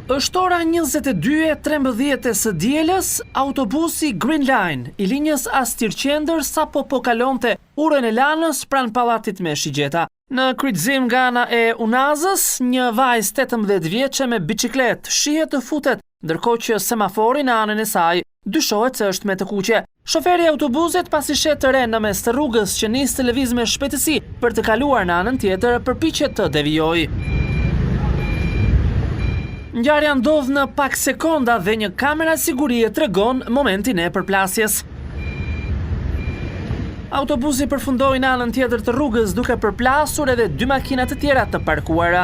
Është ora 22:13 së dielës, autobusi Green Line i linjës Astir-Qendër sapo po kalonte urën e Lanës pranë pallatit me shigjeta. Në kryqëzim nga ana e Unazës, një vajzë 18 vjeçe me biçikletë shihet të futet, ndërkohë që semafori në anën e saj dyshohet se është me të kuqe. Shoferi i autobusit pasi shet të re në mes të rrugës që nis të lëviz me shpejtësi për të kaluar në anën tjetër, përpiqet të devijojë. Ngjarja ndodh në pak sekonda dhe një kamera sigurie tregon momentin e përplasjes. Autobusi përfundoi në anën tjetër të rrugës duke përplasur edhe 2 makina të tjera të parkuara.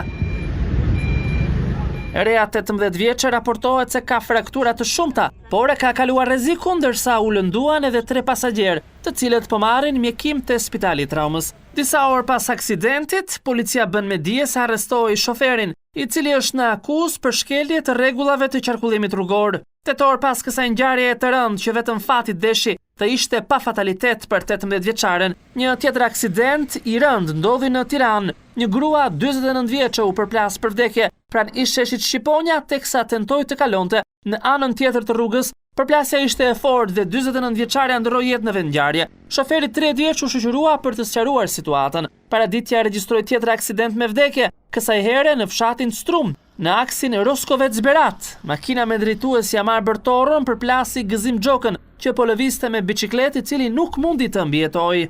E reja 18 vjeçe raportohet se ka fraktura të shumta, por e ka kaluar rrezikun ndërsa u lënduan edhe 3 pasagjerë, të cilët po marrin mjekim te Spitali i Traumës. Disa orë pas aksidentit, policia bën me dije se arrestoi shoferin, i cili është në akuzë për shkelje të rregullave të qarkullimit rrugor. 8 orë pas kësaj ngjarjeje të rëndë që vetëm fati deshi të ishte pa fatalitet për 18 vjeçaren, një tjetër aksident i rëndë ndodhi në Tiranë. Një grua 49 vjeçe u përplas për vdekje pranë ish sheshit Shqiponja teksa tentoi të kalonte në anën tjetër të rrugës. Përplasja ishte e fortë dhe 49 vjeçaria ndroi jetë në vendngjarje. Shoferi 30 vjeç u shoqërua për të sqaruar situatën. Paraditja regjistroi tjetër aksident me vdekje, kësaj here në fshatin Strum, në aksin Roskovec-Berat. Makina me drejtues Jamar Bërtorën përplasi Gëzim Xhokën, që po lëvizte me biçikletë i cili nuk mundi të mbijetojë.